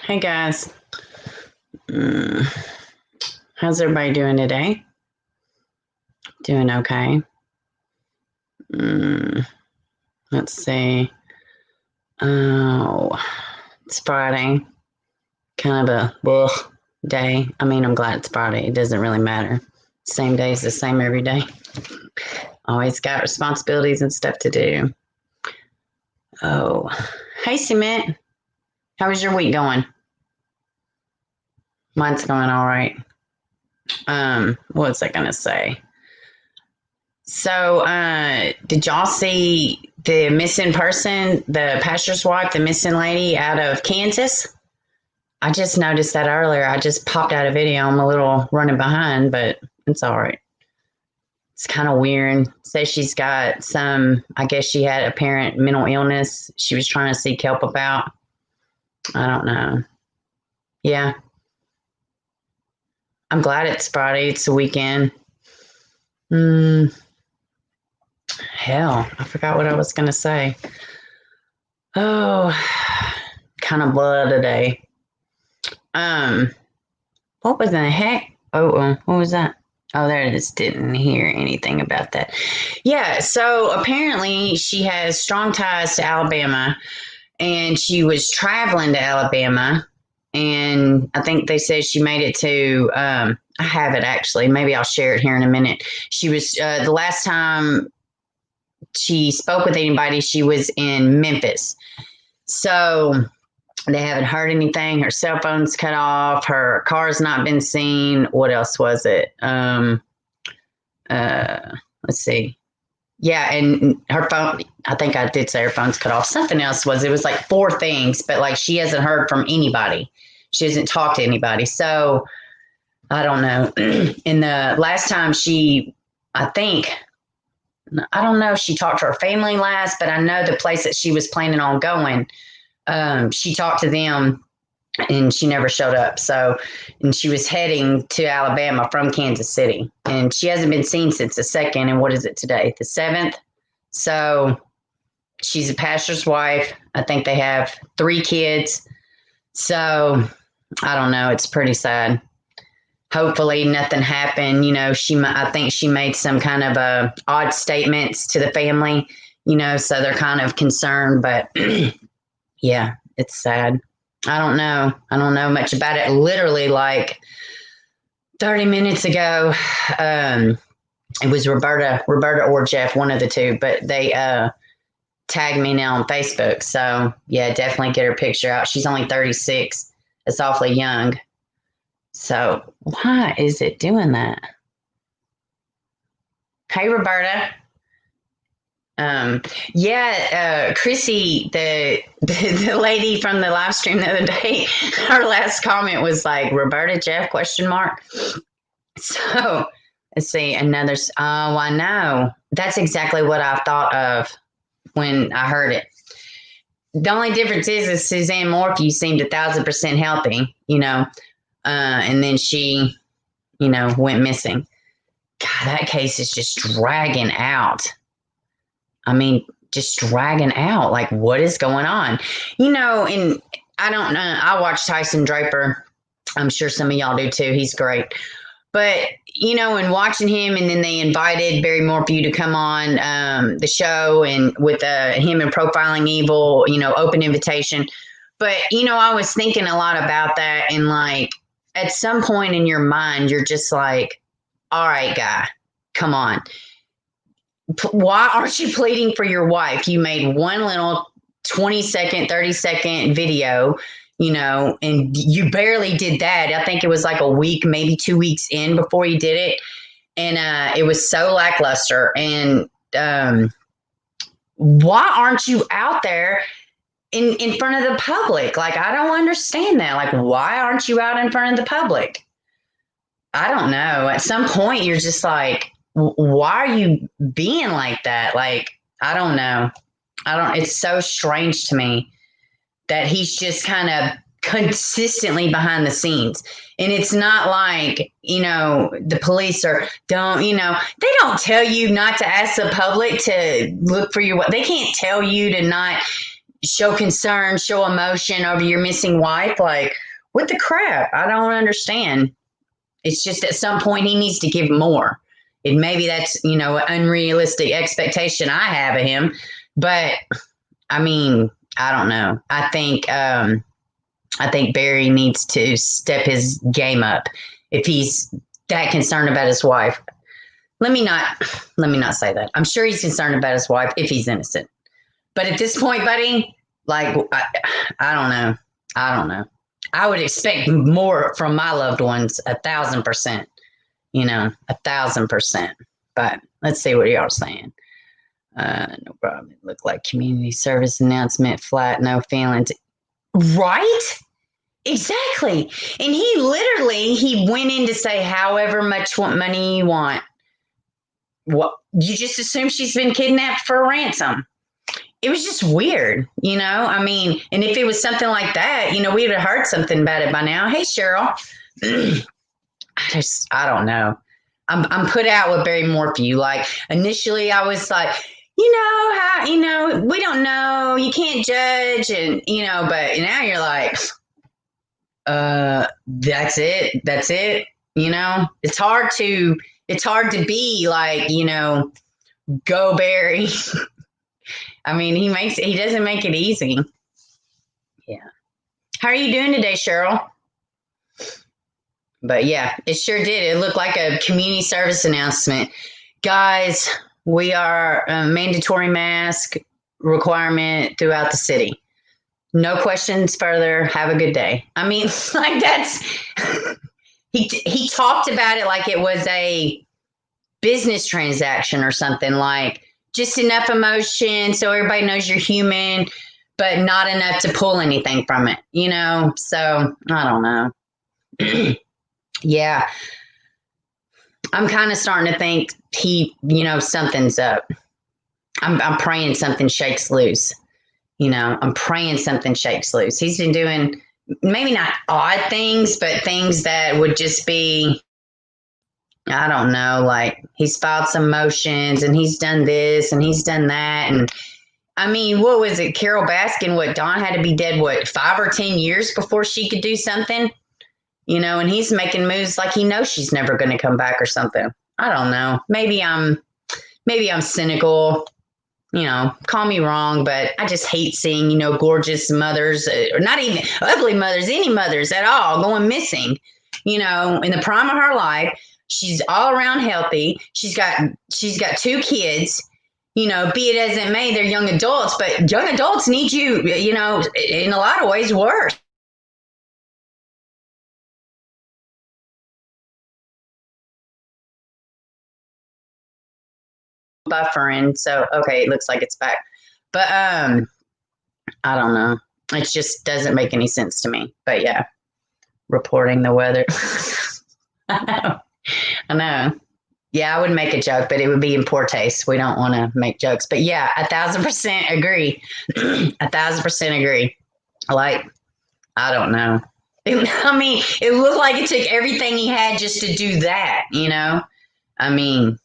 Hey guys. How's everybody doing today? Doing okay. Let's see. Oh, it's Friday. Kind of a day. I mean, I'm glad it's Friday. It doesn't really matter. Same day is the same every day. Always got responsibilities and stuff to do. Oh, hey Cement. How was your week going? Mine's going all right. What was I gonna say? So, did y'all see the missing person, the pastor's wife, the missing lady out of Kansas? I just noticed that earlier. I just popped out a video. I'm a little running behind, but it's all right. It's kind of weird. Says she's got I guess she had apparent mental illness she was trying to seek help about. I don't know. Yeah. I'm glad it's Friday. It's the weekend. Hell, I forgot what I was going to say. Oh, kind of blah today. What was the heck? What was that? Oh, there it is. Didn't hear anything about that. Yeah, so apparently she has strong ties to Alabama, and she was traveling to Alabama, and I think they said she made it to, I have it actually. Maybe I'll share it here in a minute. She was, the last time she spoke with anybody, she was in Memphis. So they haven't heard anything. Her cell phone's cut off. Her car's not been seen. What else was it? Let's see. Yeah, and her phone, I think I did say her phone's cut off. Something else it was like 4 things, but like she hasn't heard from anybody. She hasn't talked to anybody. So I don't know. And the last time I don't know if she talked to her family last, but I know the place that she was planning on going, she talked to them and she never showed up. So, and she was heading to Alabama from Kansas City, and she hasn't been seen since the 2nd. And what is it today? The 7th. So she's a pastor's wife. I think they have 3 kids. So I don't know. It's pretty sad. Hopefully nothing happened. I think she made some kind of odd statements to the family, so they're kind of concerned, but yeah, it's sad. I don't know much about it. Literally like 30 minutes ago, it was Roberta or Jeff, one of the two, but they tagged me now on Facebook. So yeah, definitely get her picture out. She's only 36. It's awfully young. So why is it doing that? Hey, Roberta. Chrissy, the lady from the live stream the other day, her last comment was like, Roberta Jeff, question mark. So let's see, I know. That's exactly what I thought of when I heard it. The only difference is Suzanne Morphew seemed 1,000% healthy, and then she, went missing. God, that case is just dragging out. I mean, just dragging out. Like, what is going on? And I don't know. I watch Tyson Draper. I'm sure some of y'all do too. He's great. But, and watching him, and then they invited Barry Morphew to come on the show, and with him and Profiling Evil, open invitation. But, I was thinking a lot about that, and like, at some point in your mind, you're just like, all right, guy, come on. Why aren't you pleading for your wife? You made one little 20-second, 30-second video, and you barely did that. I think it was like a week, maybe 2 weeks in before you did it. And it was so lackluster. And why aren't you out there in front of the public? Like, I don't understand that. Like, why aren't you out in front of the public? I don't know. At some point, you're just like, why are you being like that? Like, I don't know. It's so strange to me that he's just kind of consistently behind the scenes. And it's not like, the police they don't tell you not to ask the public to look for they can't tell you to not, show concern, show emotion over your missing wife. Like, what the crap? I don't understand. It's just at some point he needs to give more. And maybe that's, an unrealistic expectation I have of him. But I mean, I don't know. I think Barry needs to step his game up if he's that concerned about his wife. Let me not say that. I'm sure he's concerned about his wife if he's innocent. But at this point, buddy, like, I don't know. I would expect more from my loved ones, 1,000%. 1,000%. But let's see what y'all are saying. No problem. It looked like community service announcement, flat, no feelings. Right? Exactly. And he went in to say however much money you want. What, you just assume she's been kidnapped for a ransom. It was just weird, I mean, and if it was something like that, we would have heard something about it by now. Hey, Cheryl. I don't know. I'm put out with Barry Morphew. Like, initially I was like, we don't know, you can't judge, and but now you're like, that's it. It's hard to be like, go Barry. I mean, he doesn't make it easy. Yeah. How are you doing today, Cheryl? But yeah, it sure did. It looked like a community service announcement. Guys, we are a mandatory mask requirement throughout the city. No questions further. Have a good day. I mean, like, that's he talked about it like it was a business transaction or something, like just enough emotion so everybody knows you're human, but not enough to pull anything from it, So I don't know. Yeah. I'm kind of starting to think something's up. I'm praying something shakes loose. I'm praying something shakes loose. He's been doing maybe not odd things, but things that would just be, I don't know, like he's filed some motions and he's done this and he's done that. And I mean, what was it? Carol Baskin, Dawn had to be dead, 5 or 10 years before she could do something, and he's making moves like he knows she's never going to come back or something. I don't know. Maybe I'm cynical, call me wrong, but I just hate seeing, gorgeous mothers, or not even ugly mothers, any mothers at all going missing, in the prime of her life. She's all around healthy. She's got 2 kids, be it as it may, they're young adults, but young adults need you, in a lot of ways worse. Buffering. So, okay, it looks like it's back. But I don't know. It just doesn't make any sense to me. But yeah, reporting the weather. I know. Yeah, I would make a joke, but it would be in poor taste. We don't want to make jokes. But yeah, 1,000% agree. 1,000% agree. Like, I don't know. It looked like it took everything he had just to do that, I mean,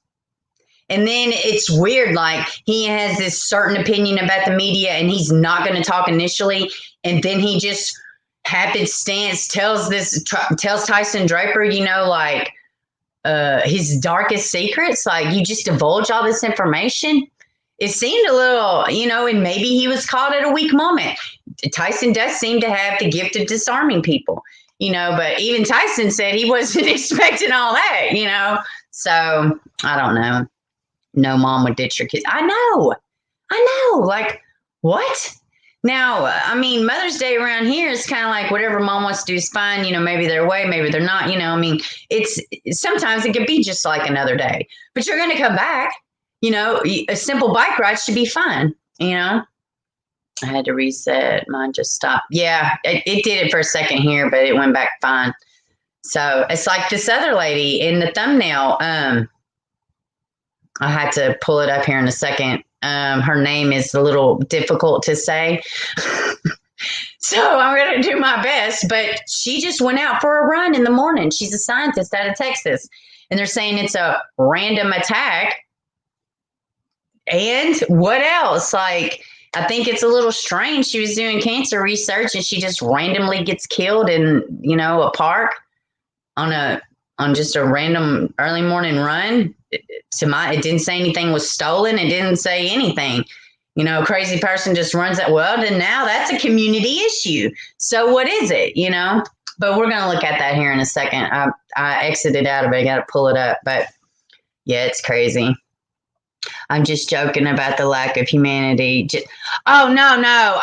and then it's weird, like he has this certain opinion about the media and he's not going to talk initially. And then he just happenstance tells Tyson Draper, like his darkest secrets. Like, you just divulge all this information. It seemed a little, and maybe he was caught at a weak moment. Tyson does seem to have the gift of disarming people, but even Tyson said he wasn't expecting all that, So I don't know. No mom would ditch your kids. I know. Like, what? Now, I mean, Mother's Day around here is kind of like whatever mom wants to do is fine. Maybe they're away, maybe they're not. Sometimes it could be just like another day, but you're going to come back. A simple bike ride should be fun. I had to reset. Mine just stopped. Yeah, it did it for a second here, but it went back fine. So it's like this other lady in the thumbnail. I had to pull it up here in a second. Her name is a little difficult to say. So I'm going to do my best. But she just went out for a run in the morning. She's a scientist out of Texas. And they're saying it's a random attack. And what else? Like, I think it's a little strange. She was doing cancer research and she just randomly gets killed in, a park on just a random early morning run. It didn't say anything was stolen. It didn't say anything. A crazy person just runs that. Well, then now that's a community issue. So what is it, But we're going to look at that here in a second. I exited out of it. I got to pull it up. But yeah, it's crazy. I'm just joking about the lack of humanity. No.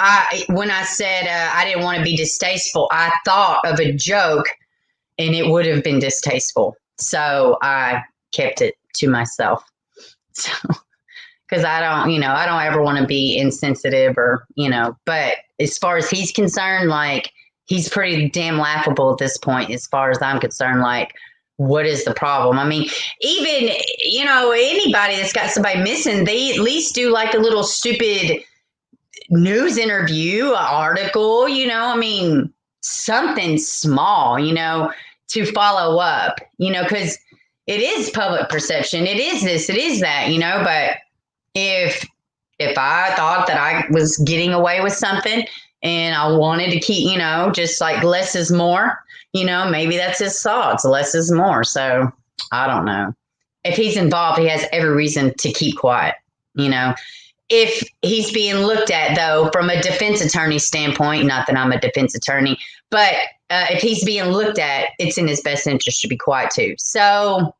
When I said I didn't want to be distasteful, I thought of a joke and it would have been distasteful. So I kept it to myself. So, because I don't ever want to be insensitive or, but as far as he's concerned, like, he's pretty damn laughable at this point, as far as I'm concerned. Like, what is the problem? I mean, even, anybody that's got somebody missing, they at least do like a little stupid news interview, article, something small, to follow up, because it is public perception. It is this, it is that, but if I thought that I was getting away with something and I wanted to keep, just like less is more, maybe that's his thoughts. Less is more. So I don't know. If he's involved, he has every reason to keep quiet, If he's being looked at, though, from a defense attorney standpoint, not that I'm a defense attorney, but if he's being looked at, it's in his best interest to be quiet too. So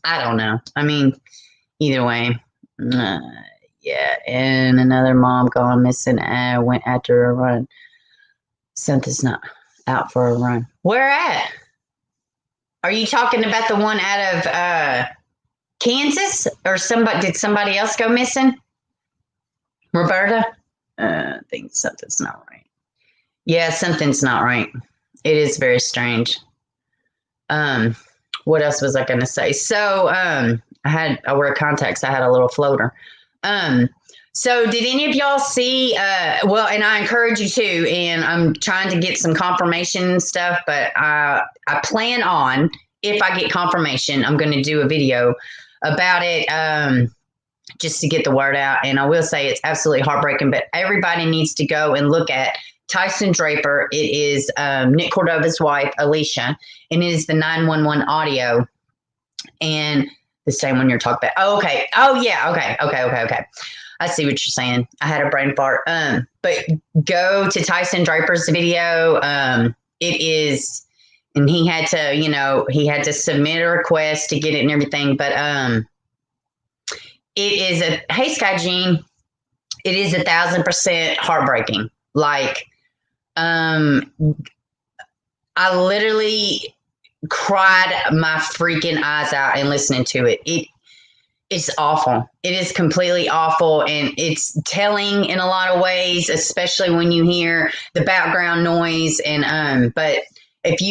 I don't know. I mean, either way. Yeah, and another mom gone missing. Went after a run. Something's not out for a run. Where at? Are you talking about the one out of Kansas, or did somebody else go missing? Roberta? I think something's not right. Yeah, something's not right. It is very strange. What else was I going to say? So, I wear contacts. I had a little floater. So did any of y'all see, and I encourage you to, and I'm trying to get some confirmation and stuff, but I plan on, if I get confirmation, I'm going to do a video about it, just to get the word out. And I will say it's absolutely heartbreaking, but everybody needs to go and look at Tyson Draper. It is Nick Cordova's wife, Alicia, and it is the 911 audio. And the same one you're talking about. Oh, okay. Oh, yeah. Okay. I see what you're saying. I had a brain fart. But go to Tyson Draper's video. It is, and he had to submit a request to get it and everything. But it is hey, Sky Jean, it is 1,000% heartbreaking. Like, I literally cried my freaking eyes out and listening to it. It's awful. It is completely awful, and it's telling in a lot of ways, especially when you hear the background noise. And but if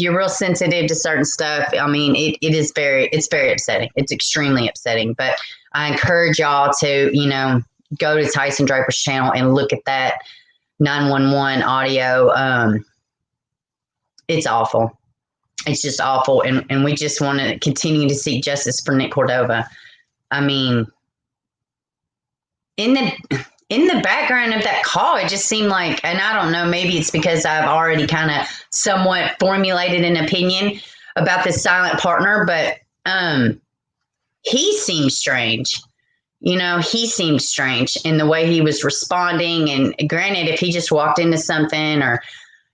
you're real sensitive to certain stuff, I mean, it's very upsetting. It's extremely upsetting. But I encourage y'all to go to Tyson Draper's channel and look at that 911 audio. It's awful. It's just awful. And we just want to continue to seek justice for Nick Cordova. I mean, in the background of that call, it just seemed like, and I don't know, maybe it's because I've already kind of somewhat formulated an opinion about this silent partner, but he seemed strange. He seemed strange in the way he was responding. And granted, if he just walked into something or,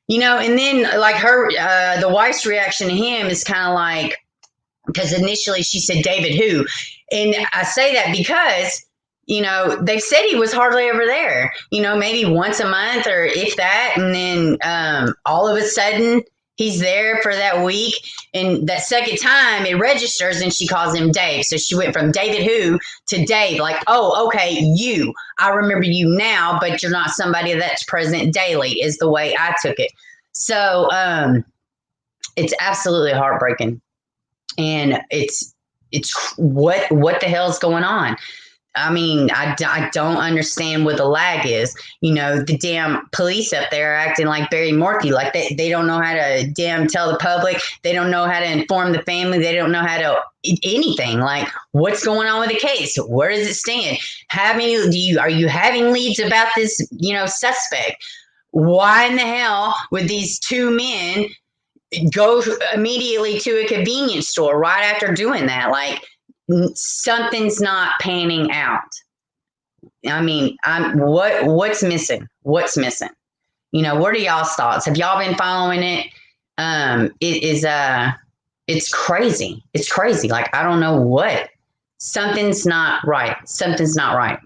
and then like the wife's reaction to him is kind of like, because initially she said, David who? And I say that because, they said he was hardly ever there, maybe once a month or if that. And then all of a sudden he's there for that week. And that second time it registers and she calls him Dave. So she went from David who to Dave, like, oh, okay, you. I remember you now, but you're not somebody that's present daily is the way I took it. So it's absolutely heartbreaking. And it's what the hell's going on? I mean, I don't understand what the lag is. The damn police up there are acting like Barry Morky, like they don't know how to damn tell the public. They don't know how to inform the family. They don't know how to anything. Like, what's going on with the case? Where does it stand? Are you having leads about this, suspect? Why in the hell would these two men go immediately to a convenience store right after doing that? Like, something's not panning out. I mean, what's missing? What's missing? What are y'all's thoughts? Have y'all been following it? It's crazy. It's crazy. Like, I don't know what. Something's not right. Something's not right.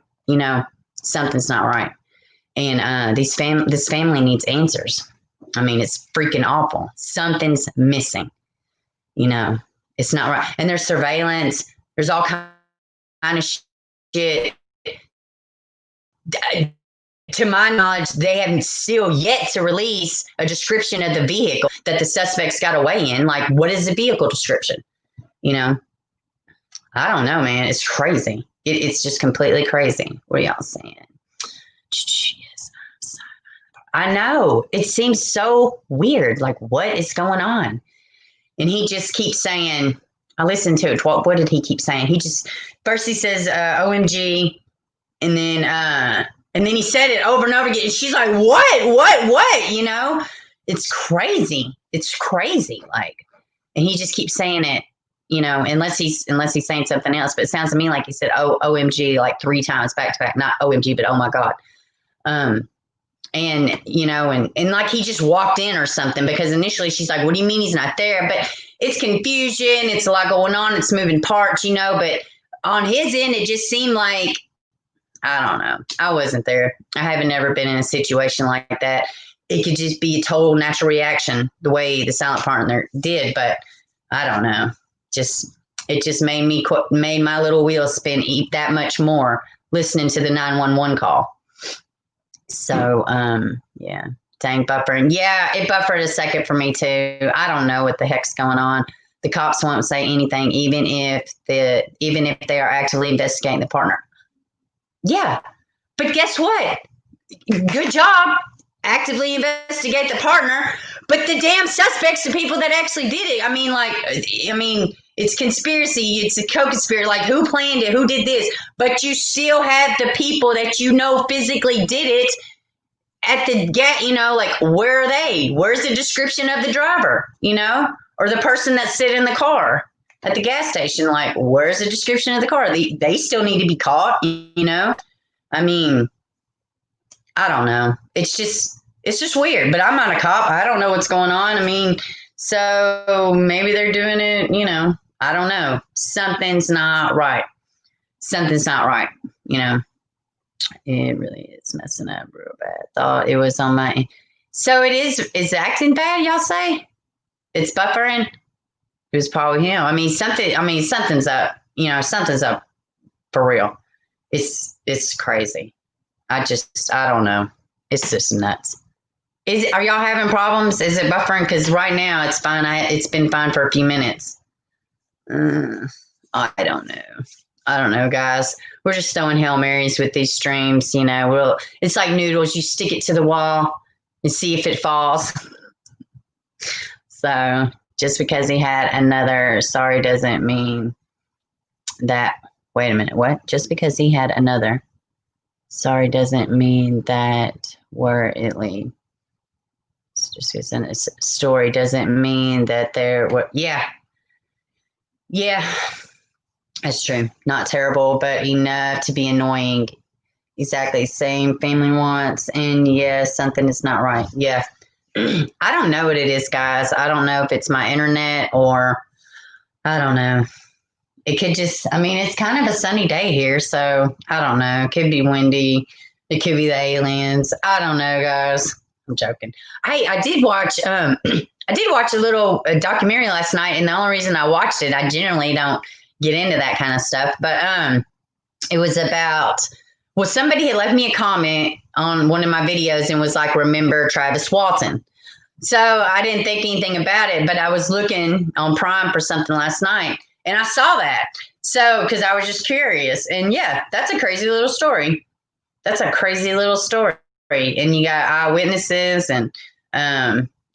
Something's not right. And this family needs answers. I mean, it's freaking awful. Something's missing. It's not right. And there's surveillance. There's all kind of shit. To my knowledge, they haven't still yet to release a description of the vehicle that the suspects got away in. Like, what is the vehicle description? I don't know, man. It's crazy. It's just completely crazy. What are y'all saying? I know. It seems so weird. Like, what is going on? And he just keeps saying, I listened to it. What did he keep saying? First he says, OMG. And then he said it over and over again. And she's like, what? It's crazy. It's crazy. Like, and he just keeps saying it, unless he's saying something else. But it sounds to me like he said, OMG, like 3 times back to back. Not OMG, but oh my God. And like he just walked in or something, because initially she's like, what do you mean he's not there? But it's confusion. It's a lot going on. It's moving parts, but on his end, it just seemed like, I don't know. I wasn't there. I haven't ever been in a situation like that. It could just be a total natural reaction the way the silent partner did, but I don't know. It just made my little wheels spin that much more listening to the 911 call. So, yeah, dang buffering. Yeah, it buffered a second for me too. I don't know what the heck's going on. The cops won't say anything, even if they are actively investigating the partner. Yeah, but guess what? Good job. Actively investigate the partner, but the damn suspects, the people that actually did it. I mean, it's conspiracy. It's a co-conspiracy. Like, who planned it? Who did this? But you still have the people that physically did it at the gate. Like, where are they? Where's the description of the driver? Or the person that sit in the car at the gas station. Like, where's the description of the car? They still need to be caught. I mean, I don't know. It's just weird, but I'm not a cop. I don't know what's going on. I mean, so maybe they're doing it, I don't know. Something's not right. Something's not right. It really is messing up real bad. Thought it was on my, so it's acting bad. Y'all say it's buffering. It was probably him. Something's up, something's up for real. It's crazy. I don't know. It's just nuts. Are y'all having problems? Is it buffering? Because right now it's fine. It's been fine for a few minutes. I don't know, guys. We're just throwing Hail Marys with these streams. It's like noodles. You stick it to the wall and see if it falls. So just because he had another sorry doesn't mean that. Wait a minute. What? Just because he had another sorry doesn't mean that where it leads. Just because in a story doesn't mean that they're what. Yeah, that's true. Not terrible, but enough to be annoying. Exactly. Same family wants, and yes, something is not right. Yeah. I don't know what it is, guys. I don't know if it's my internet or I don't know. It could just, it's kind of a sunny day here, so I don't know. It could be windy. It could be the aliens. I don't know, guys. I'm joking. Hey, I did watch a little documentary last night, and the only reason I watched it, I generally don't get into that kind of stuff, but it was about, somebody had left me a comment on one of my videos and was like, remember Travis Walton. So I didn't think anything about it, but I was looking on Prime for something last night, And I saw that. So, because I was just curious. And yeah, that's a crazy little story. That's a crazy little story. And you got eyewitnesses and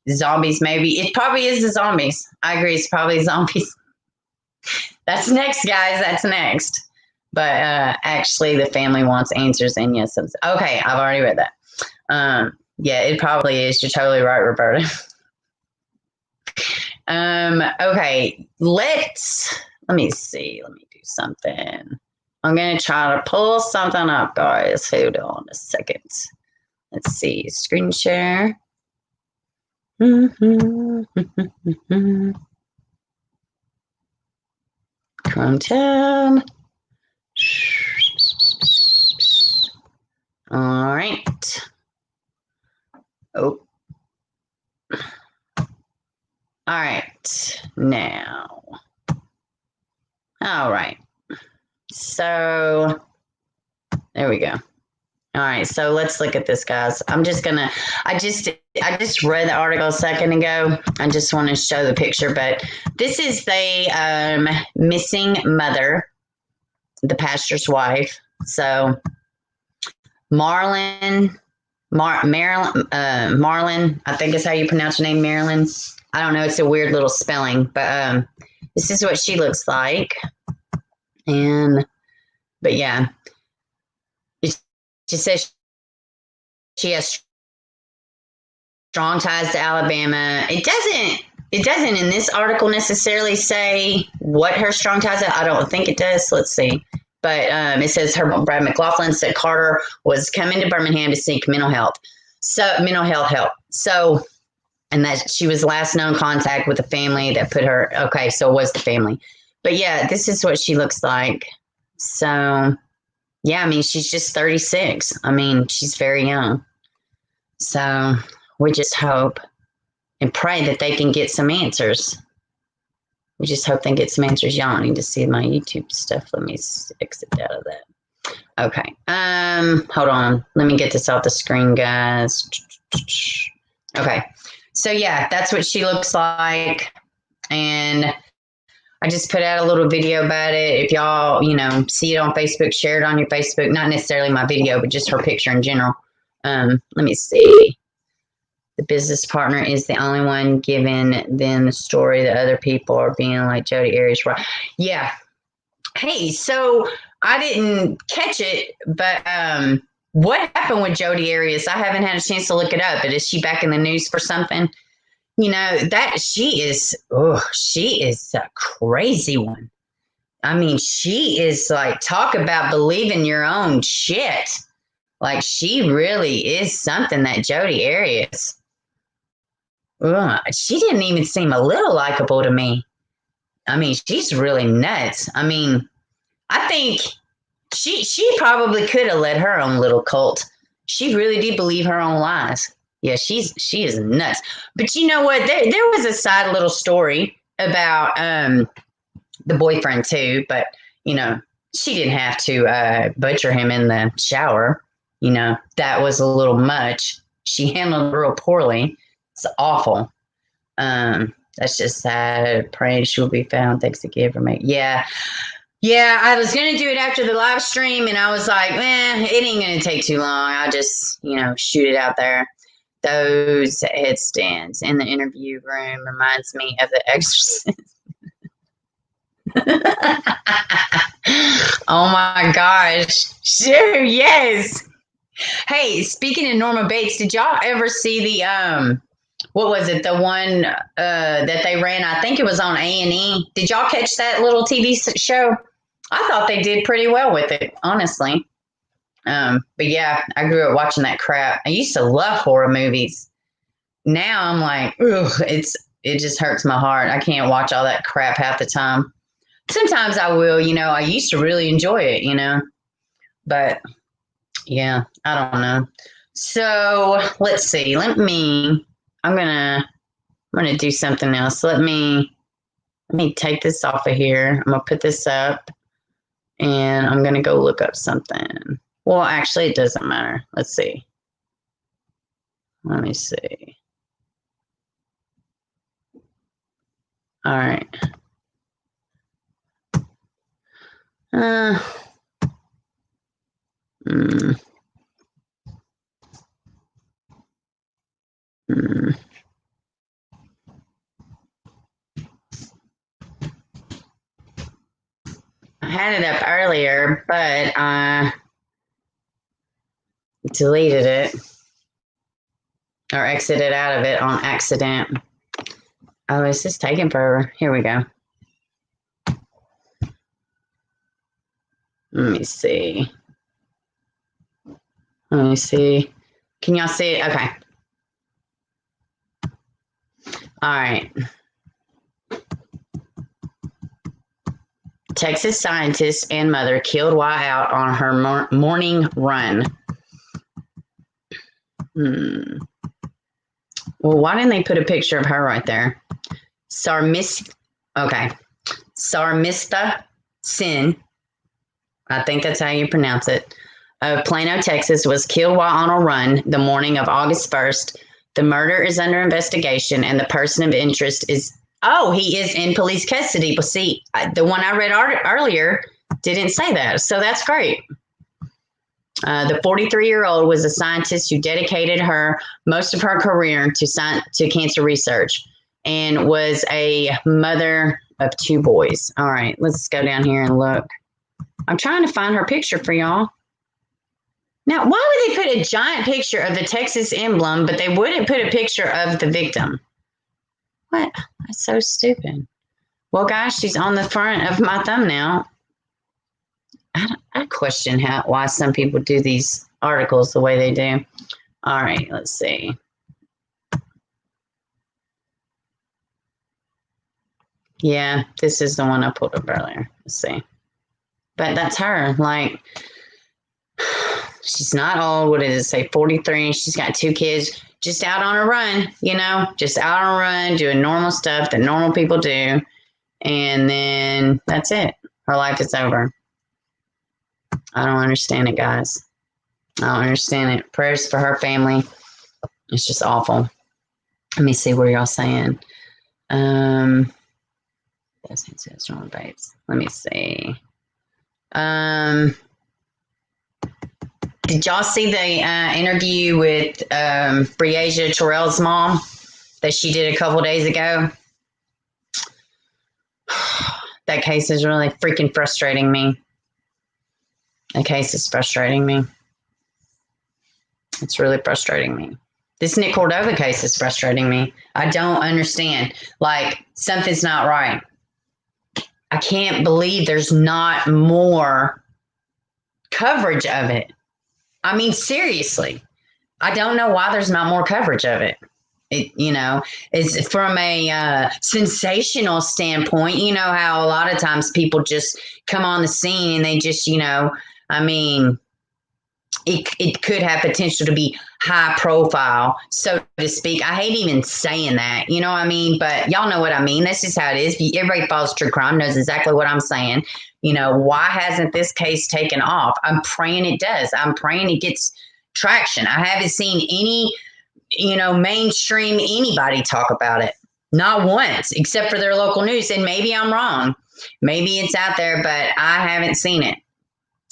zombies, maybe. It probably is the zombies. I agree. It's probably zombies. That's next, guys. That's next. But actually, the family wants answers. And yes, okay, I've already read that. Yeah, it probably is. You're totally right, Roberta. Okay, let me see. Let me do something. I'm going to try to pull something up, guys. Hold on a second. Let's see. Screen share. Chrome tab. All right. Oh. All right. Now. All right. So there we go. All right, so let's look at this, guys. I just read the article a second ago. I just want to show the picture, but this is the missing mother, the pastor's wife. So Marlon, I think is how you pronounce her name, Marilyn. I don't know. It's a weird little spelling, but this is what she looks like. But yeah. She says she has strong ties to Alabama. It doesn't in this article necessarily say what her strong ties are. I don't think it does. Let's see. But it says Brad McLaughlin said Carter was coming to Birmingham to seek mental health help. So, and that she was last known contact with the family that put her. Okay, so it was the family. But yeah, this is what she looks like. So. Yeah, I mean, she's just 36. I mean, she's very young. So we just hope and pray that they can get some answers. We just hope they get some answers. Y'all need to see my YouTube stuff. Let me exit out of that. Okay. Hold on. Let me get this off the screen, guys. Okay. So yeah, that's what she looks like. And I just put out a little video about it. If y'all, see it on Facebook, share it on your Facebook. Not necessarily my video, but just her picture in general. Let me see. The business partner is the only one giving them the story. The other people are being like Jodi Arias. Right? Yeah. Hey, so I didn't catch it, but what happened with Jodi Arias? I haven't had a chance to look it up, but is she back in the news for something? That she is a crazy one. I mean, she is like, talk about believing your own shit. Like, she really is something, that Jodi Arias. She didn't even seem a little likable to me. I mean, she's really nuts. I mean, I think she probably could have led her own little cult. She really did believe her own lies. Yeah, she is nuts. But you know what? There was a side little story about the boyfriend too. But she didn't have to butcher him in the shower. That was a little much. She handled it real poorly. It's awful. That's just sad. Praying she will be found. Thanks again for me. Yeah. Yeah, I was going to do it after the live stream, and I was like, it ain't going to take too long. I'll just, shoot it out there. Those headstands in the interview room reminds me of The Exorcist. Oh my gosh. Sure, yes. Hey, speaking of Norma Bates, did y'all ever see the what was it? The one that they ran, I think it was on A&E. Did y'all catch that little TV show? I thought they did pretty well with it, honestly. But yeah, I grew up watching that crap. I used to love horror movies. Now I'm like, ugh, it just hurts my heart. I can't watch all that crap half the time. Sometimes I will, I used to really enjoy it, but yeah, I don't know. So let's see. I'm gonna do something else. Let me take this off of here. I'm gonna put this up, and I'm gonna go look up something. Well, actually, it doesn't matter. Let's see. Let me see. All right. Uh, mm, mm. I had it up earlier, but I deleted it or exited out of it on accident. Oh, it's just taking forever. Here we go. Let me see. Let me see. Can y'all see it? Okay. All right. Texas scientist and mother killed while out on her morning run. Well, why didn't they put a picture of her right there? Sarmistha Sen, I think that's how you pronounce it, of Plano, Texas, was killed while on a run the morning of August 1st. The murder is under investigation, and the person of interest is, he is in police custody. But see, the one I read earlier didn't say that, so that's great. The 43-year-old was a scientist who dedicated most of her career to cancer research and was a mother of 2 boys. All right, let's go down here and look. I'm trying to find her picture for y'all. Now, why would they put a giant picture of the Texas emblem, but they wouldn't put a picture of the victim? What? That's so stupid. Well, guys, she's on the front of my thumbnail. I question why some people do these articles the way they do. All right, let's see. Yeah, this is the one I pulled up earlier. Let's see. But that's her. Like, she's not old. What did it say? 43. She's got 2 kids. Just out on a run, just out on a run, doing normal stuff that normal people do. And then that's it. Her life is over. I don't understand it, guys. I don't understand it. Prayers for her family. It's just awful. Let me see what y'all saying. Let me see. Did y'all see the interview with Breasia Terrell's mom that she did a couple days ago? That case is really freaking frustrating me. The case is frustrating me. It's really frustrating me. This Nick Cordova case is frustrating me. I don't understand. Like, something's not right. I can't believe there's not more coverage of it. I mean, seriously. I don't know why there's not more coverage of it. It's from a sensational standpoint. You know how a lot of times people just come on the scene and they just, it could have potential to be high profile, so to speak. I hate even saying that, you know what I mean? But y'all know what I mean. That's just how it is. Everybody follows true crime knows exactly what I'm saying. Why hasn't this case taken off? I'm praying it does. I'm praying it gets traction. I haven't seen any, mainstream anybody talk about it. Not once, except for their local news. And maybe I'm wrong. Maybe it's out there, but I haven't seen it.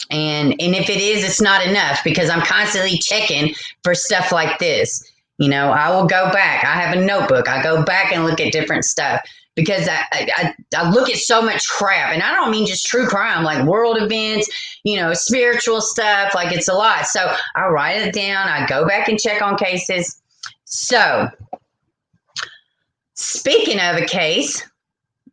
And if it is, it's not enough, because I'm constantly checking for stuff like this. I will go back. I have a notebook. I go back and look at different stuff, because I look at so much crap. And I don't mean just true crime, like world events, spiritual stuff. Like, it's a lot. So I write it down. I go back and check on cases. So, speaking of a case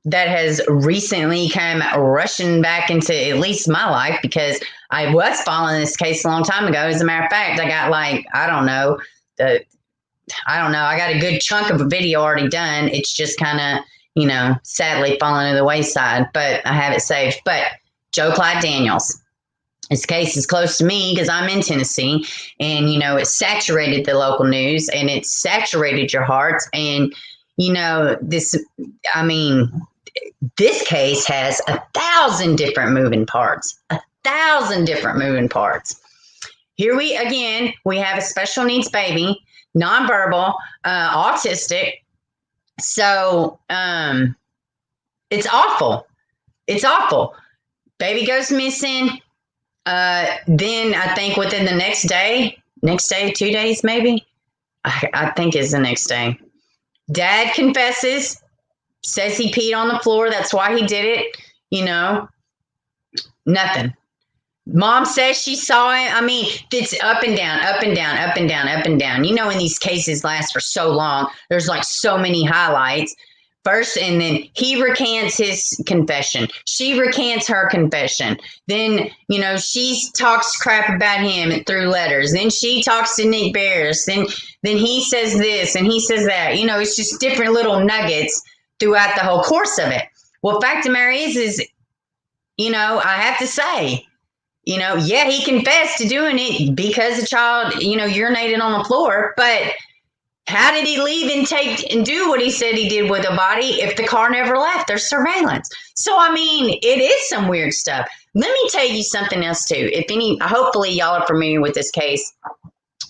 that has recently come rushing back into at least my life, because I was following this case a long time ago. As a matter of fact, I got I got a good chunk of a video already done. It's just kind of, sadly falling to the wayside, but I have it saved. But Joe Clyde Daniels. This case is close to me because I'm in Tennessee, and, it saturated the local news, and it saturated your hearts. And, this case has 1,000 different moving parts, 1,000 different moving parts. Here we have a special needs baby, nonverbal, autistic. So, it's awful. It's awful. Baby goes missing. Then I think within the next day, 2 days maybe, I think is the next day. Dad confesses, says he peed on the floor. That's why he did it. Nothing. Mom says she saw it. I mean, it's up and down, up and down, up and down, up and down. When these cases last for so long, there's like so many highlights. First, and then he recants his confession. She recants her confession. Then, she talks crap about him through letters. Then she talks to Nick Bears. Then he says this and he says that. It's just different little nuggets throughout the whole course of it. Well, fact of the matter is, I have to say, yeah, he confessed to doing it because the child, urinated on the floor. But how did he leave and take and do what he said he did with the body if the car never left? There's surveillance. So, it is some weird stuff. Let me tell you something else, too. Hopefully y'all are familiar with this case.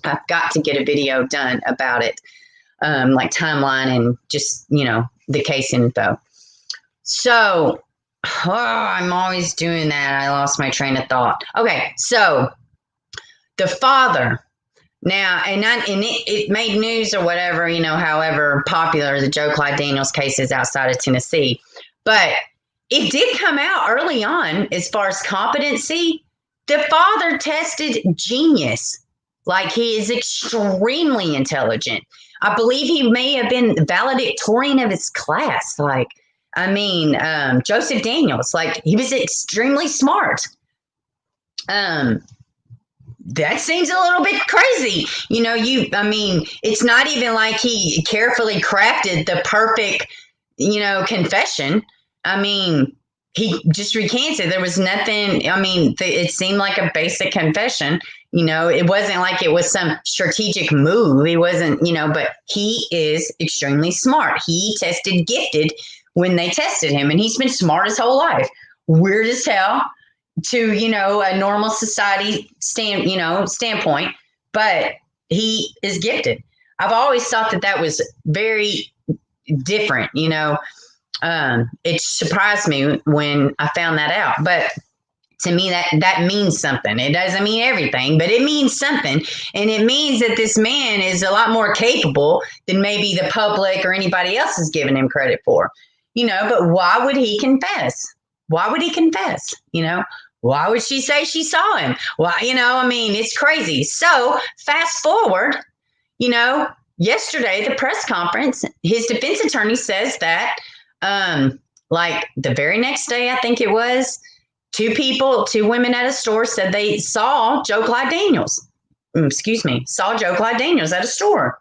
I've got to get a video done about it, like timeline and just, the case info. So, I'm always doing that. I lost my train of thought. Okay, so the father now, and it made news or whatever, however popular the Joe Clyde Daniels case is outside of Tennessee. But it did come out early on as far as competency. The father tested genius. Like, he is extremely intelligent. I believe he may have been valedictorian of his class. Joseph Daniels, he was extremely smart. That seems a little bit crazy. It's not even like he carefully crafted the perfect, confession. He just recants it. There was nothing. It seemed like a basic confession. It wasn't like it was some strategic move. He wasn't, but he is extremely smart. He tested gifted when they tested him, and he's been smart his whole life. Weird as hell to, a normal society standpoint, but he is gifted. I've always thought that was very different, it surprised me when I found that out, but to me, that means something. It doesn't mean everything, but it means something. And it means that this man is a lot more capable than maybe the public or anybody else is giving him credit for, but why would he confess? Why would he confess? Why would she say she saw him? Well, it's crazy. So fast forward, yesterday, the press conference, his defense attorney says that, the very next day, I think it was, two women at a store said they saw Joe Clyde Daniels. Saw Joe Clyde Daniels at a store.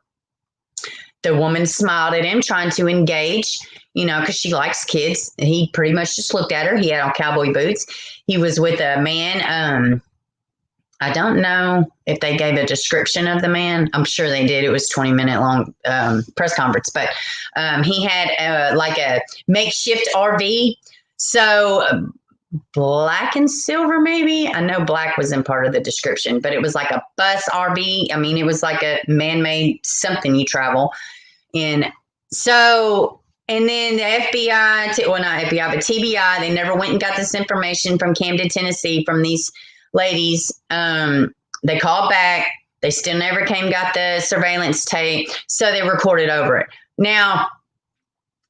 The woman smiled at him, trying to engage, because she likes kids. He pretty much just looked at her. He had on cowboy boots. He was with a man. I don't know if they gave a description of the man. I'm sure they did. It was 20-minute long press conference, but he had a makeshift RV. So black and silver, maybe. I know black was in part of the description, but it was like a bus RV. It was like a man-made something you travel in. So, and then the FBI, not FBI, but TBI, they never went and got this information from Camden, Tennessee, from these ladies. They called back. They still never got the surveillance tape, so they recorded over it. Now,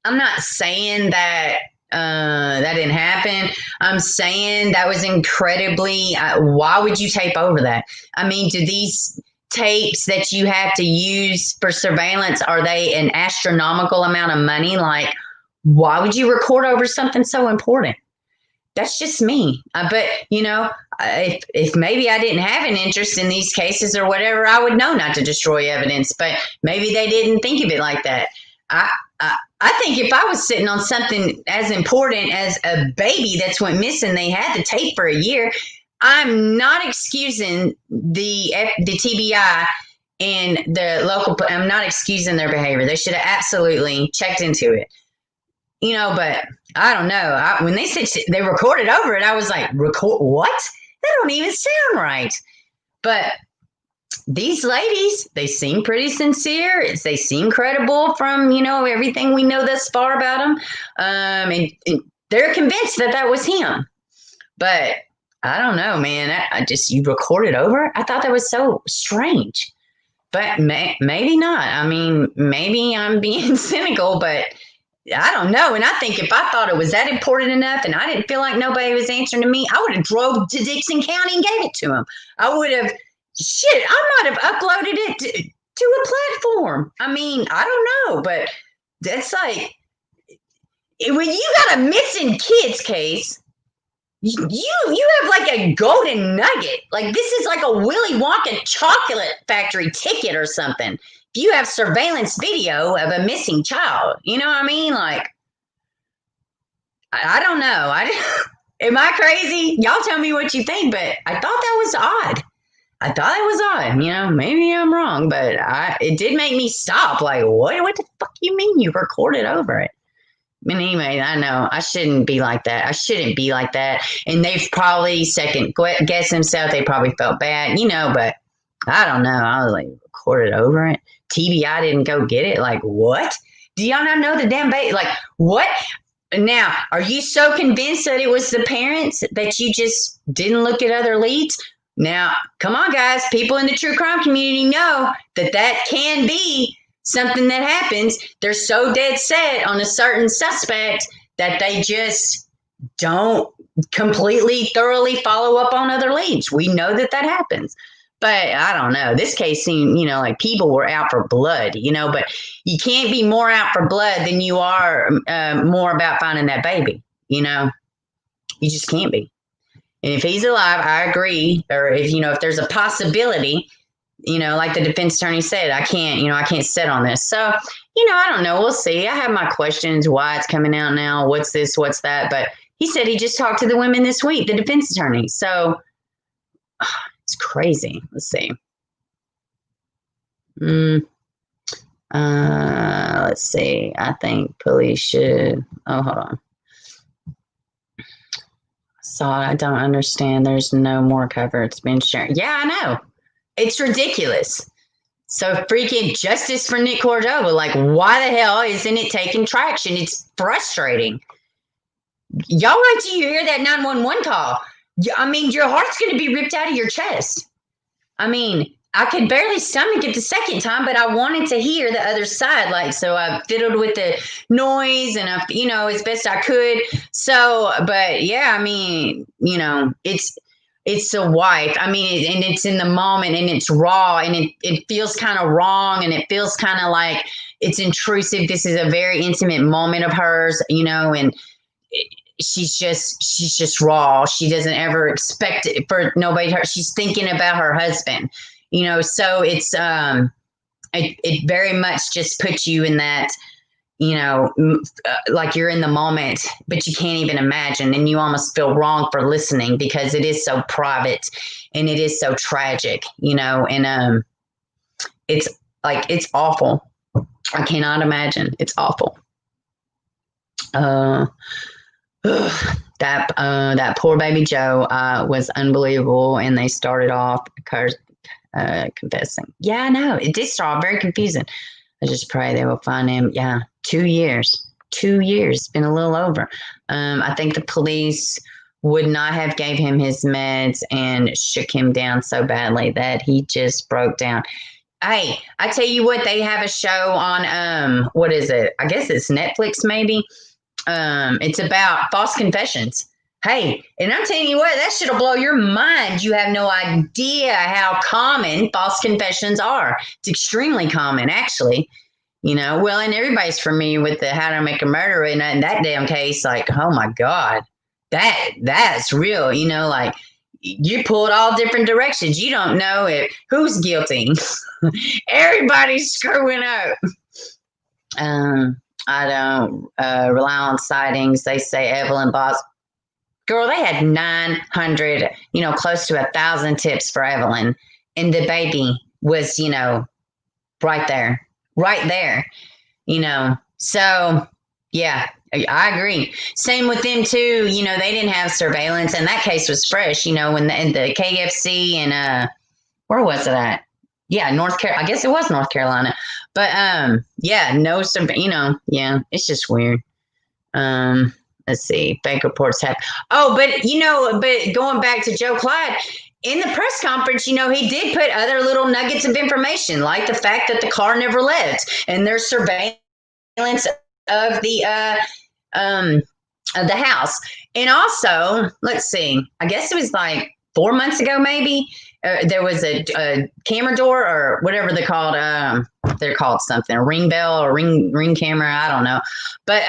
I'm not saying that that didn't happen. I'm saying that was incredibly, why would you tape over that? Do these tapes that you have to use for surveillance, are they an astronomical amount of money? Why would you record over something so important? That's just me. But, if maybe I didn't have an interest in these cases or whatever, I would know not to destroy evidence. But maybe they didn't think of it like that. I think if I was sitting on something as important as a baby that's went missing, they had the tape for a year. I'm not excusing the TBI and the local. I'm not excusing their behavior. They should have absolutely checked into it. But I don't know. When they said they recorded over it, I was like, record what? That don't even sound right. But these ladies, they seem pretty sincere. They seem credible from, everything we know thus far about them. And they're convinced that was him. But I don't know, man. I just, you recorded over? I thought that was so strange. But maybe not. I mean, maybe I'm being cynical, but I don't know. And I think if I thought it was that important enough and I didn't feel like nobody was answering to me, I would have drove to Dixon County and gave it to him. I would have, I might have uploaded it to a platform. I mean, I don't know, but that's like, when you got a missing kids case, you have like a golden nugget. Like, this is like a Willy Wonka chocolate factory ticket or something. If you have surveillance video of a missing child, you know what I mean? Like, I don't know. Am I crazy? Y'all tell me what you think, but I thought that was odd. I thought it was odd. You know, maybe I'm wrong, but it did make me stop. Like, what the fuck you mean you recorded over it? But anyway, I know I shouldn't be like that. I shouldn't be like that. And they've probably second guessed themselves. They probably felt bad, you know, but I don't know. I was like, recorded over it. TBI didn't go get it. Like, what? Do y'all not know the damn baby? Like, what? Now, are you so convinced that it was the parents that you just didn't look at other leads? Now, come on, guys. People in the true crime community know that can be something that happens. They're so dead set on a certain suspect that they just don't completely thoroughly follow up on other leads. We know that happens. But I don't know. This case seemed, you know, like people were out for blood, you know, but you can't be more out for blood than you are more about finding that baby, you know. You just can't be. And if he's alive, I agree. Or if, you know, if there's a possibility, you know, like the defense attorney said, I can't sit on this. So, you know, I don't know. We'll see. I have my questions, why it's coming out now, what's this, what's that. But he said he just talked to the women this week, the defense attorney. So it's crazy. Let's see. Let's see. I think police should. Oh, hold on. So I don't understand. There's no more cover. It's been shared. Yeah, I know. It's ridiculous. So freaking justice for Nick Cordova. Like, why the hell isn't it taking traction? It's frustrating. Y'all wait till you hear that 911 call. I mean, your heart's going to be ripped out of your chest. I mean, I could barely stomach it the second time, but I wanted to hear the other side. Like, so I fiddled with the noise and I, you know, as best I could. So, but yeah, I mean, you know, it's the wife. I mean, and it's in the moment and it's raw and it feels kind of wrong and it feels kind of like it's intrusive. This is a very intimate moment of hers, you know, and she's just raw. She doesn't ever expect it for nobody. She's thinking about her husband, you know, so it's, it very much just puts you in that, you know, like you're in the moment, but you can't even imagine. And you almost feel wrong for listening because it is so private and it is so tragic, you know, and it's like, it's awful. I cannot imagine. It's awful. That poor baby Joe was unbelievable. And they started off confessing. Yeah, I know. It did start very confusing. I just pray they will find him. Yeah. 2 years. 2 years. It's been a little over. I think the police would not have gave him his meds and shook him down so badly that he just broke down. Hey, I tell you what, they have a show on, what is it? I guess it's Netflix maybe. It's about false confessions. Hey, and I'm telling you what, that shit'll blow your mind. You have no idea how common false confessions are. It's extremely common, actually. You know, well, and everybody's familiar with the How to Make a Murderer, and that damn case, like, oh my God, that's real. You know, like you pulled all different directions. You don't know who's guilty. Everybody's screwing up. I don't rely on sightings. They say Evelyn Boss. Girl, they had 900, you know, close to 1,000 tips for Evelyn. And the baby was, you know, right there, you know. So, yeah, I agree. Same with them, too. You know, they didn't have surveillance. And that case was fresh, you know, when the KFC and where was it at? Yeah, North Carolina. I guess it was North Carolina. But, yeah, no, you know, yeah, it's just weird. let's see, fake reports have. Oh, but going back to Joe Clyde, in the press conference, he did put other little nuggets of information, like the fact that the car never left, and there's surveillance of the house. And also, let's see, I guess it was like 4 months ago, maybe, there was a camera door or whatever they're called. They're called something, a ring bell or ring camera. I don't know. But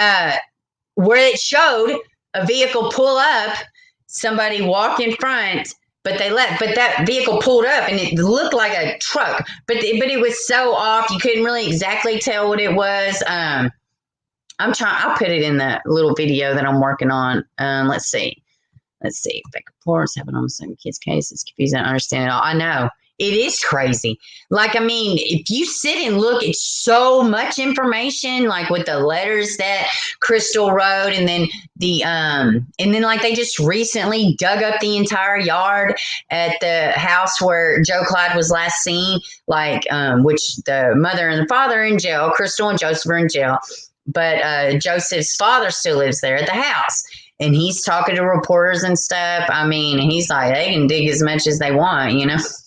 where it showed a vehicle pull up, somebody walk in front, but they left. But that vehicle pulled up and it looked like a truck. But it was so off, you couldn't really exactly tell what it was. I'll put it in the little video that I'm working on. Let's see. Fake reports happen on some kids' cases. Confusing. I don't understand it all. I know. It is crazy. Like, I mean, if you sit and look at so much information, like with the letters that Crystal wrote, and then like they just recently dug up the entire yard at the house where Joe Clyde was last seen, like, which the mother and the father are in jail, Crystal and Joseph are in jail, but Joseph's father still lives there at the house. And he's talking to reporters and stuff. I mean, he's like, they can dig as much as they want,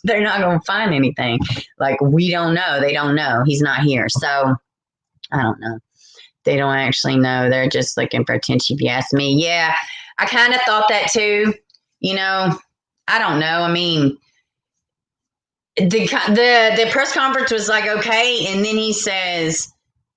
They're not going to find anything. Like, we don't know. They don't know. He's not here. So, I don't know. They don't actually know. They're just looking for attention, if you ask me. Yeah, I kind of thought that too. I don't know. I mean, the press conference was like, okay. And then he says,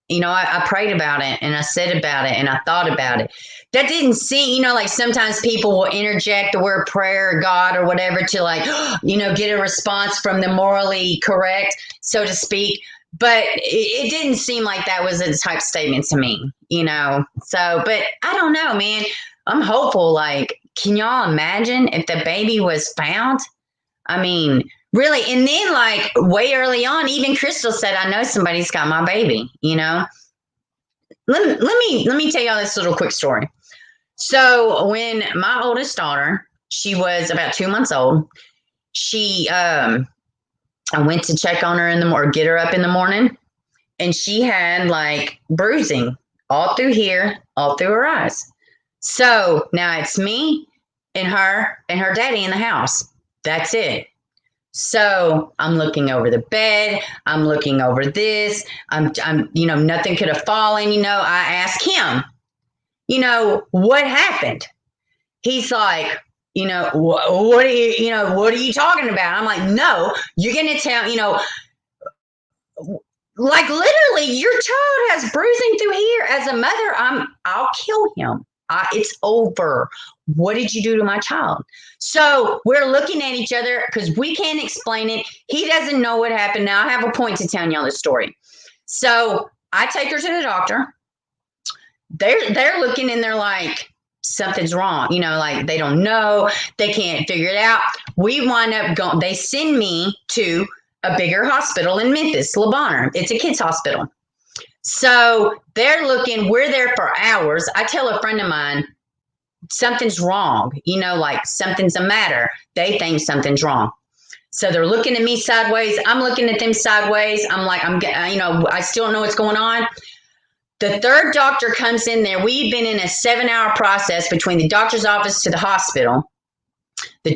I prayed about it and I said about it and I thought about it. That didn't seem, like sometimes people will interject the word prayer or God or whatever to like, get a response from the morally correct, so to speak. But it didn't seem like that was a type statement to me, So, but I don't know, man. I'm hopeful. Like, can y'all imagine if the baby was found? I mean, really. And then like way early on, even Crystal said, I know somebody's got my baby, Let me tell y'all this little quick story. So when my oldest daughter, she was about 2 months old, I went to check on her or get her up in the morning, and she had like bruising all through here, all through her eyes. So now it's me and her daddy in the house. That's it. So I'm looking over the bed. I'm looking over this. I'm nothing could have fallen. I asked him, what happened? He's like, what are you talking about? I'm like, no, you're going to tell, like literally your child has bruising through here. As a mother, I'll kill him. It's over. What did you do to my child? So we're looking at each other because we can't explain it. He doesn't know what happened. Now I have a point to tell y'all the story. So I take her to the doctor. They're looking and they're like, something's wrong. Like they don't know. They can't figure it out. We wind up going, they send me to a bigger hospital in Memphis, Le Bonheur. It's a kids hospital. So they're looking, we're there for hours. I tell a friend of mine, something's wrong, like something's the matter. They think something's wrong. So they're looking at me sideways. I'm looking at them sideways. I'm like, I still don't know what's going on. The third doctor comes in there. We've been in a 7-hour process between the doctor's office to the hospital. The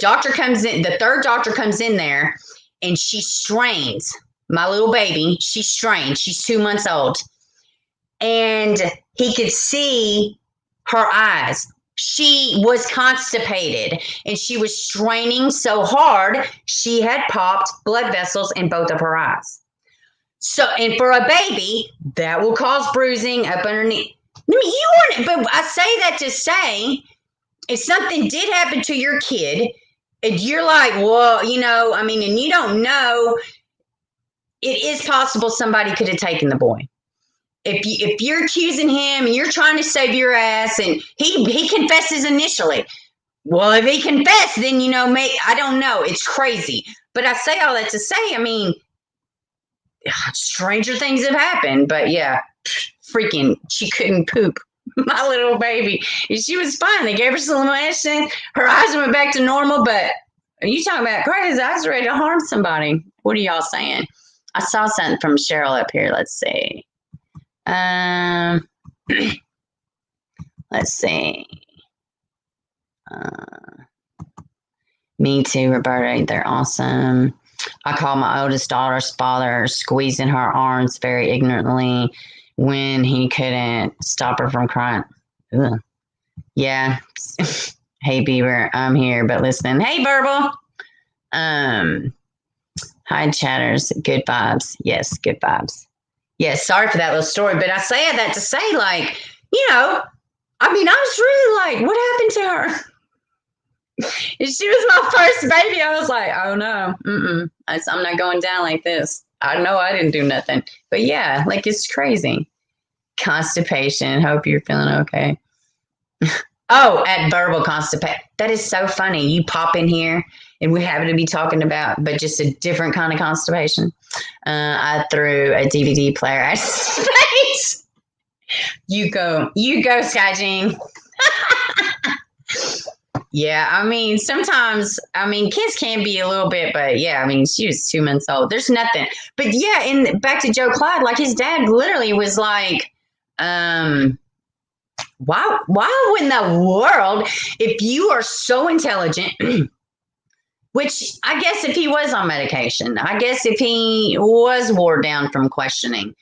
third doctor comes in there and she strains my little baby. She strained. She's 2 months old. And he could see her eyes. She was constipated and she was straining so hard, she had popped blood vessels in both of her eyes. So, and for a baby, that will cause bruising up underneath. But I say that to say, if something did happen to your kid, and you're like, well, and you don't know, it is possible somebody could have taken the boy. If you're accusing him and you're trying to save your ass, and he confesses initially, well, if he confessed, then I don't know. It's crazy. But I say all that to say, stranger things have happened. But yeah, freaking, she couldn't poop. My little baby, she was fine. They gave her some medicine. Her eyes went back to normal. But are you talking about crazy? I was ready to harm somebody. What are y'all saying? I saw something from Cheryl up here. Let's see. Let's see. Me too, Roberta. They're awesome. I call my oldest daughter's father squeezing her arms very ignorantly when he couldn't stop her from crying. Ugh. Yeah. Hey, Beaver, I'm here, but listen. Hey, Verbal. Hi, chatters. Good vibes. Yes, good vibes. Yes, sorry for that little story, but I say that to say, like, I mean, I was really like, what happened to her? She was my first baby. I was like, oh no, I'm not going down like this. I know I didn't do nothing, but yeah, like it's crazy. Constipation. Hope you're feeling okay. Oh, at verbal constipation. That is so funny. You pop in here and we happen to be talking about, but just a different kind of constipation. I threw a DVD player at space. You go, Sky Jean. Yeah, I mean, sometimes, kids can be a little bit, but yeah, I mean, she was 2 months old. There's nothing. But yeah, and back to Joe Clyde, like his dad literally was like, why in the world, if you are so intelligent, which I guess if he was on medication, I guess if he was wore down from questioning,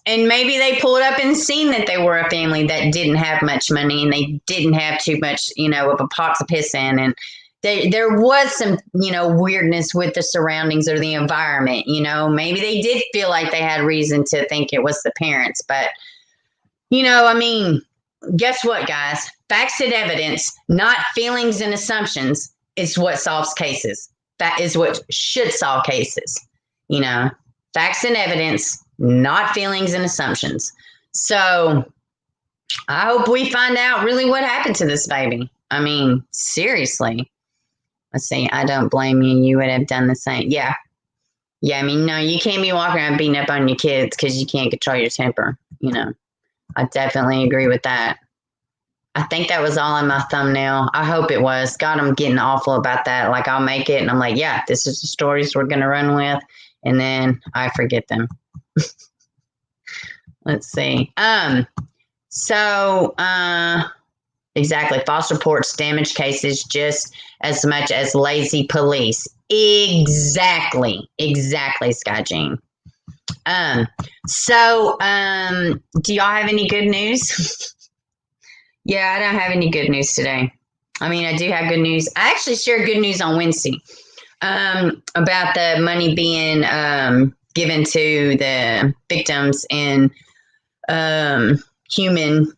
and maybe they pulled up and seen that they were a family that didn't have much money and they didn't have too much, of a pot to piss in. And there was some, weirdness with the surroundings or the environment, maybe they did feel like they had reason to think it was the parents. But, guess what, guys? Facts and evidence, not feelings and assumptions, is what solves cases. That is what should solve cases. Facts and evidence, not feelings and assumptions. So I hope we find out really what happened to this baby. I mean, seriously. Let's see. I don't blame you. You would have done the same. Yeah. Yeah. I mean, no, you can't be walking around beating up on your kids because you can't control your temper. I definitely agree with that. I think that was all in my thumbnail. I hope it was. God, I'm getting awful about that. Like, I'll make it and I'm like, yeah, this is the stories we're going to run with. And then I forget them. Let's see. Exactly. False reports damage cases just as much as lazy police. Exactly, Sky Jean. Do y'all have any good news? Yeah, I don't have any good news today. I mean, I do have good news. I actually shared good news on Wednesday about the money being given to the victims in human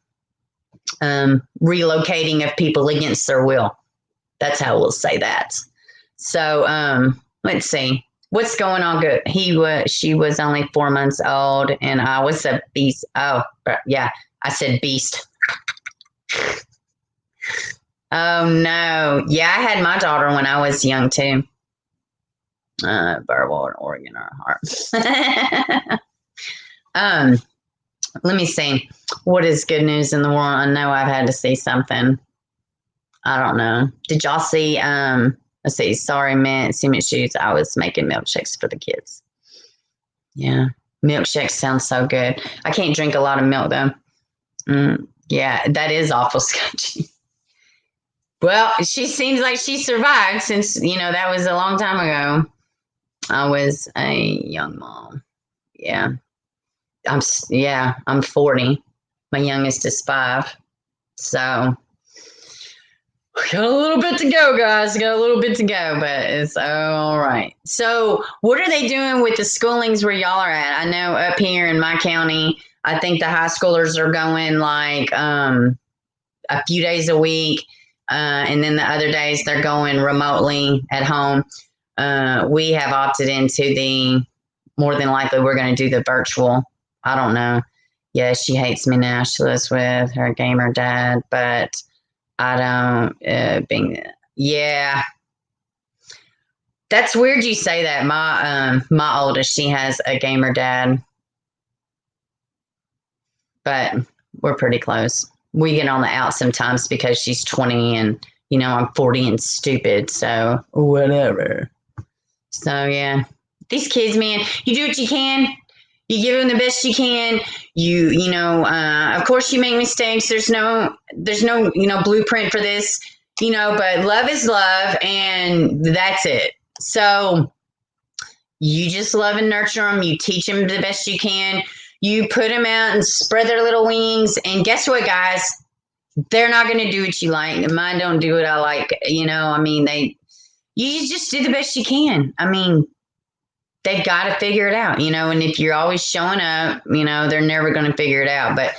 relocating of people against their will. That's how we'll say that. So let's see. What's going on good? She was only 4 months old and I was a beast. Oh, yeah, I said beast. Oh no. Yeah, I had my daughter when I was young too. Verbal and Oregon are hard. Let me see. What is good news in the world? I know I've had to see something. I don't know. Did y'all see? Let's see. Sorry, man. Cement shoes. I was making milkshakes for the kids. Yeah, milkshakes sound so good. I can't drink a lot of milk though. Yeah, that is awful sketchy. Well, she seems like she survived since that was a long time ago. I was a young mom. Yeah. I'm 40. My youngest is 5. So got a little bit to go, guys. Got a little bit to go, but it's all right. So what are they doing with the schoolings where y'all are at? I know up here in my county, I think the high schoolers are going like a few days a week. And then the other days they're going remotely at home. We have opted into more than likely we're going to do the virtual. I don't know. Yeah, she hates me now. She lives with her gamer dad, but I don't. Yeah, that's weird. You say that. My oldest, she has a gamer dad, but we're pretty close. We get on the out sometimes because she's 20 and I'm 40 and stupid. So whatever. So yeah, these kids, man, you do what you can. You give them the best you can. Of course you make mistakes. There's no, blueprint for this, but love is love and that's it. So you just love and nurture them. You teach them the best you can. You put them out and spread their little wings. And guess what, guys? They're not going to do what you like. Mine don't do what I like. You just do the best you can. They've got to figure it out, and if you're always showing up, they're never going to figure it out. But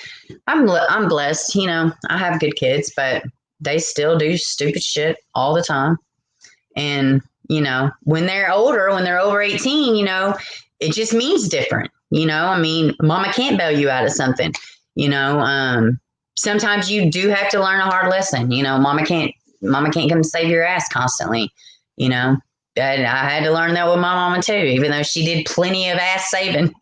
I'm blessed, I have good kids, but they still do stupid shit all the time. And, when they're older, when they're over 18, it just means different, mama can't bail you out of something, sometimes you do have to learn a hard lesson, mama can't come save your ass constantly, I had to learn that with my mama too, even though she did plenty of ass saving.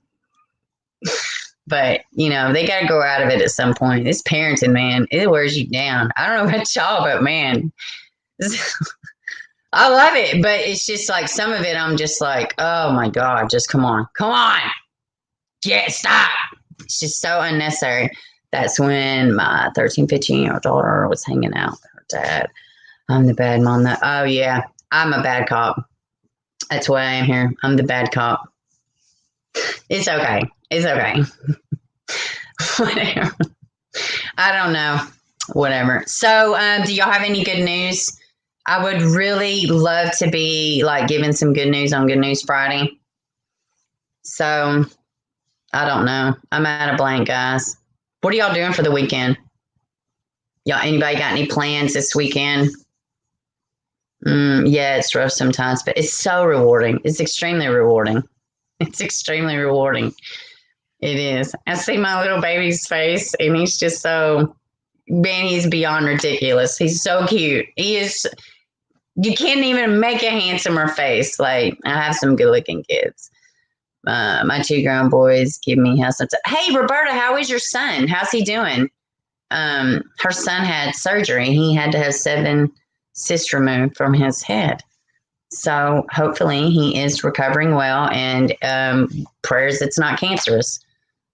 But, they got to grow out of it at some point. This parenting, man, it wears you down. I don't know about y'all, but man, I love it. But it's just like some of it, I'm just like, oh my God, just come on. Yeah, stop. It's just so unnecessary. That's when my 13, 15-year-old daughter was hanging out with her dad. I'm the bad mom. Oh, yeah. I'm a bad cop. That's why I am here. I'm the bad cop. It's okay. Whatever. I don't know. Whatever. So, do y'all have any good news? I would really love to be giving some good news on Good News Friday. So, I don't know. I'm at a blank, guys. What are y'all doing for the weekend? Anybody got any plans this weekend? Yeah, it's rough sometimes, but it's so rewarding. It's extremely rewarding. It is. I see my little baby's face, and he's just so, man, he's beyond ridiculous. He's so cute. He is, you can't even make a handsomer face. I have some good-looking kids. My 2 grown boys give me house. Hey, Roberta, how is your son? How's he doing? Her son had surgery. He had to have 7 cysts removed from his head. So hopefully he is recovering well, and prayers it's not cancerous.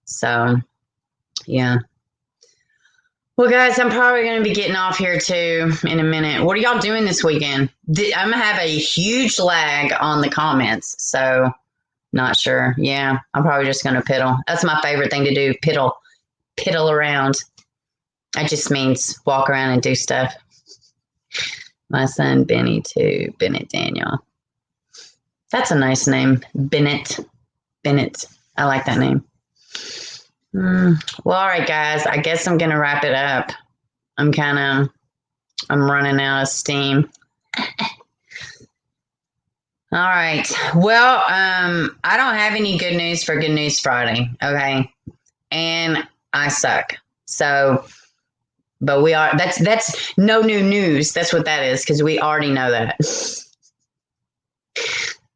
So, yeah. Well, guys, I'm probably going to be getting off here too in a minute. What are y'all doing this weekend? I'm going to have a huge lag on the comments. So, not sure. Yeah, I'm probably just going to piddle. That's my favorite thing to do, piddle around. That just means walk around and do stuff. My son, Benny, too. Bennett Daniel. That's a nice name. Bennett. I like that name. Well, all right, guys. I guess I'm going to wrap it up. I'm running out of steam. All right. Well, I don't have any good news for Good News Friday. Okay. And I suck. So... But that's no new news. That's what that is, because we already know that.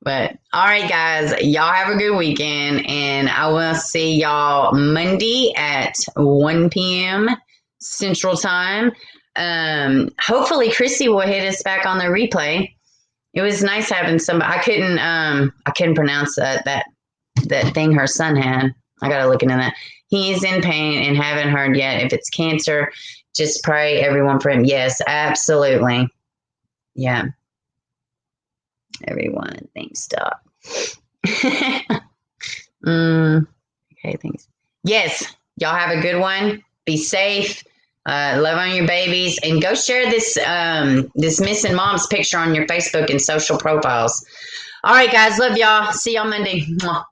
But all right, guys, y'all have a good weekend, and I will see y'all Monday at 1 p.m. Central Time. Hopefully Chrissy will hit us back on the replay. It was nice having somebody. I couldn't pronounce that thing her son had. I got to look into that. He is in pain and haven't heard yet if it's cancer. Just pray everyone for him. Yes, absolutely. Yeah. Everyone, thanks. Stop. Okay, thanks. Yes, y'all have a good one. Be safe. Love on your babies, and go share this missing mom's picture on your Facebook and social profiles. All right, guys. Love y'all. See y'all Monday. Mwah.